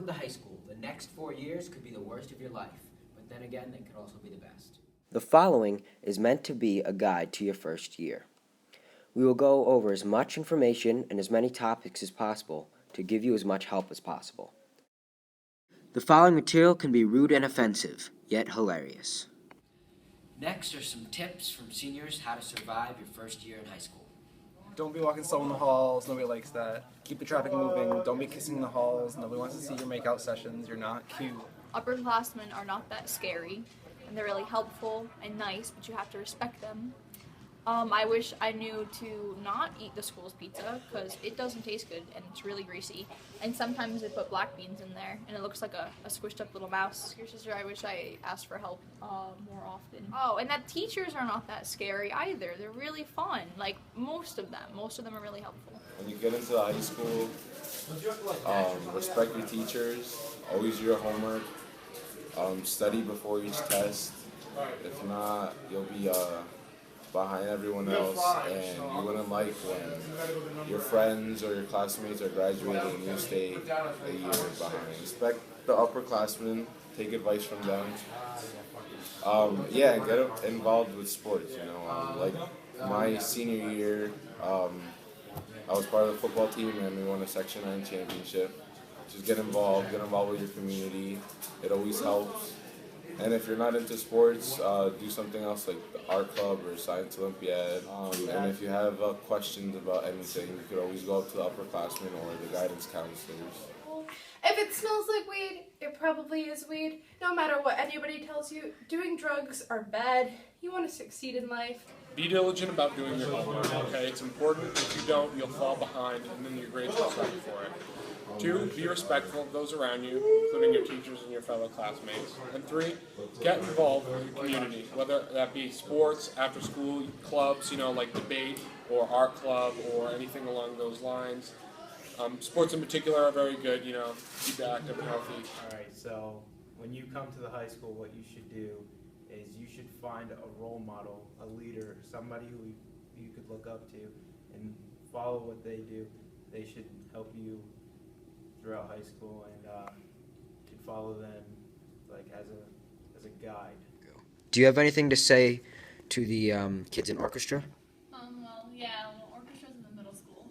Welcome to high school. The next 4 years could be the worst of your life, but then again, they could also be the best. The following is meant to be a guide to your first year. We will go over as much information and as many topics as possible to give you as much help as possible. The following material can be rude and offensive, yet hilarious. Next are some tips from seniors how to survive your first year in high school. Don't be walking slow in the halls. Nobody likes that. Keep the traffic moving. Don't be kissing in the halls. Nobody wants to see your makeout sessions. You're not cute. Upperclassmen are not that scary, and they're really helpful and nice, but you have to respect them. I wish I knew to not eat the school's pizza because it doesn't taste good and it's really greasy. And sometimes they put black beans in there and it looks like a squished up little mouse. Your sister, I wish I asked for help more often. Oh, and that teachers are not that scary either. They're really fun. Like most of them are really helpful. When you get into high school, respect your teachers, always do your homework, study before each test. If not, you'll be behind everyone else, and you wouldn't like when your friends or your classmates are graduating and you stay a year behind. Respect the upperclassmen, take advice from them. Get involved with sports, like my senior year, I was part of the football team and we won a Section 9 championship. Just get involved with your community. It always helps. And if you're not into sports, do something else like the art club or science olympiad. And if you have questions about anything, you could always go up to the upperclassmen or the guidance counselors. If it smells like weed, it probably is weed. No matter what anybody tells you, doing drugs are bad. You want to succeed in life. Be diligent about doing your homework, okay? It's important. If you don't, you'll fall behind, and then your grades will suffer for it. 2, be respectful of those around you, including your teachers and your fellow classmates. And 3, get involved with your community, whether that be sports, after-school clubs, like debate or art club or anything along those lines. Sports in particular are very good, keep active and healthy. All right, so when you come to the high school, what you should do is you should find a role model, a leader, somebody who you could look up to and follow what they do. They should help you throughout high school and should follow them like as a guide. Do you have anything to say to the kids in orchestra? Orchestra's in the middle school,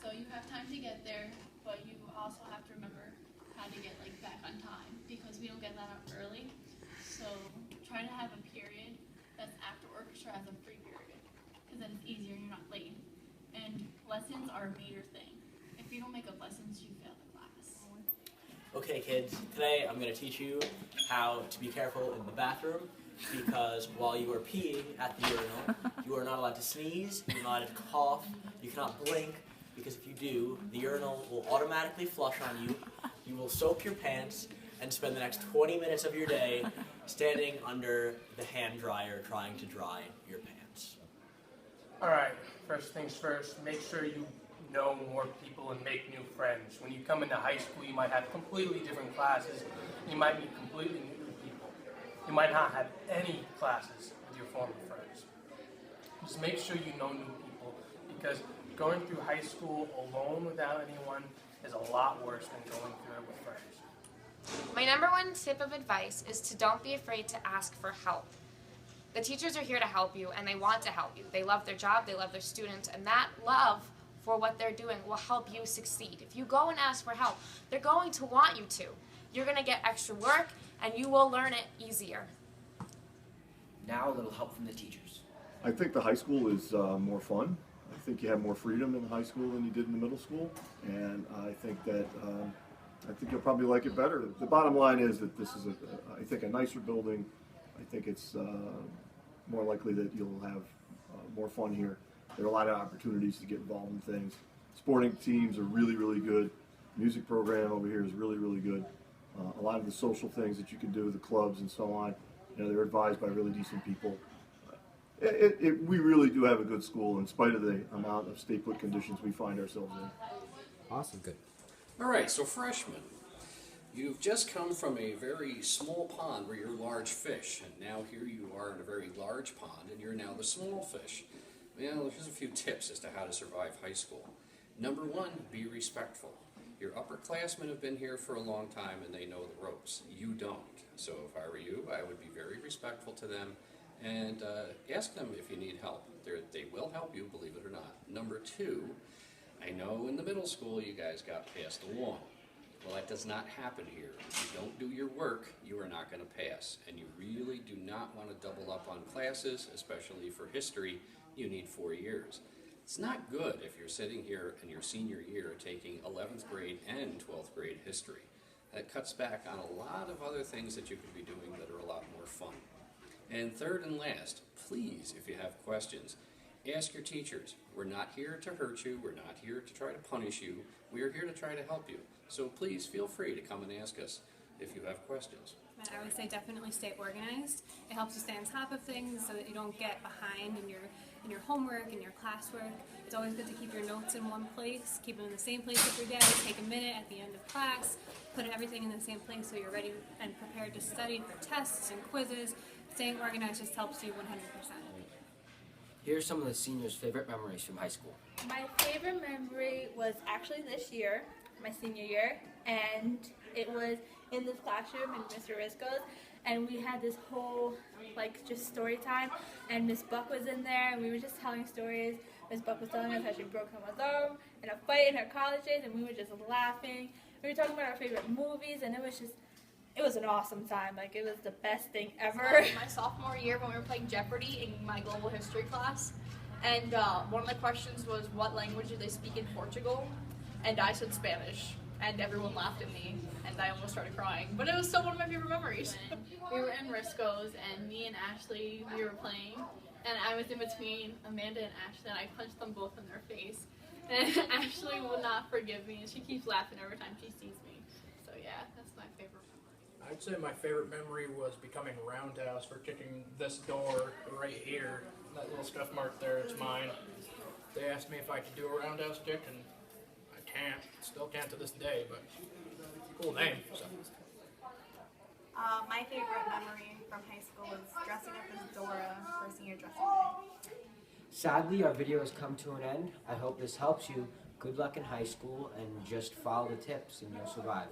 so you have time to get there, but you also have to remember how to get back on time because we don't get that out early. So try to have a period that's after orchestra as a free period because then it's easier and you're not late. And lessons are a major thing. If you don't make up lessons, you fail the class. Okay kids, today I'm going to teach you how to be careful in the bathroom because while you are peeing at the urinal, you are not allowed to sneeze, you're not allowed to cough, you cannot blink because if you do, the urinal will automatically flush on you, you will soak your pants, and spend the next 20 minutes of your day standing under the hand dryer trying to dry your pants. Alright, first things first, make sure you know more people and make new friends. When you come into high school, you might have completely different classes. You might meet completely new people. You might not have any classes with your former friends. Just make sure you know new people because going through high school alone without anyone is a lot worse than going through it with friends. My number one tip of advice is to don't be afraid to ask for help. The teachers are here to help you and they want to help you. They love their job, they love their students, and that love for what they're doing will help you succeed. If you go and ask for help, they're going to want you to. You're going to get extra work and you will learn it easier. Now a little help from the teachers. I think the high school is more fun. I think you have more freedom in the high school than you did in the middle school, and I think that you'll probably like it better. The bottom line is that this is I think a nicer building. I think it's more likely that you'll have more fun here. There are a lot of opportunities to get involved in things. Sporting teams are really, really good. Music program over here is really, really good. A lot of the social things that you can do, the clubs and so on, they're advised by really decent people. We really do have a good school in spite of the amount of stay put conditions we find ourselves in. Awesome, good. All right, so freshmen, you've just come from a very small pond where you're large fish, and now here you are in a very large pond, and you're now the small fish. Well, here's a few tips as to how to survive high school. Number 1, be respectful. Your upperclassmen have been here for a long time and they know the ropes. You don't. So if I were you, I would be very respectful to them and ask them if you need help. They will help you, believe it or not. Number two, I know in the middle school you guys got passed along. Well, that does not happen here. If you don't do your work, you are not going to pass. And you really do not want to double up on classes, especially for history. You need 4 years. It's not good if you're sitting here in your senior year taking 11th grade and 12th grade history. That cuts back on a lot of other things that you could be doing that are a lot more fun. And third and last, please, if you have questions, ask your teachers. We're not here to hurt you. We're not here to try to punish you. We are here to try to help you. So please feel free to come and ask us if you have questions. I would say definitely stay organized. It helps you stay on top of things so that you don't get behind in your homework and your classwork. It's always good to keep your notes in one place, keep them in the same place every day, take a minute at the end of class, put everything in the same place so you're ready and prepared to study for tests and quizzes. Staying organized just helps you 100%. Here are some of the seniors' favorite memories from high school. My favorite memory was actually this year, my senior year, and it was in this classroom in Mr. Risco's, and we had this whole just story time, and Miss Buck was in there, and we were just telling stories. Miss Buck was telling us how she broke someone's arm in a fight in her college days, and we were just laughing. We were talking about our favorite movies, and it was an awesome time. It was the best thing ever. My sophomore year when we were playing Jeopardy in my global history class, and one of the questions was, what language do they speak in Portugal? And I said Spanish, and everyone laughed at me, and I almost started crying. But it was still one of my favorite memories. We were in Risco's, and me and Ashley, we were playing, and I was in between Amanda and Ashley, and I punched them both in their face. And Ashley will not forgive me, and she keeps laughing every time she sees me. So yeah, that's my favorite memory. I'd say my favorite memory was becoming roundhouse for kicking this door right here. That little scuff mark there, it's mine. They asked me if I could do a roundhouse kick, and I can't. Still can't to this day, but cool name. So. My favorite memory from high school was dressing up as Dora for senior dressing day. Sadly, our video has come to an end. I hope this helps you. Good luck in high school and just follow the tips and you'll survive.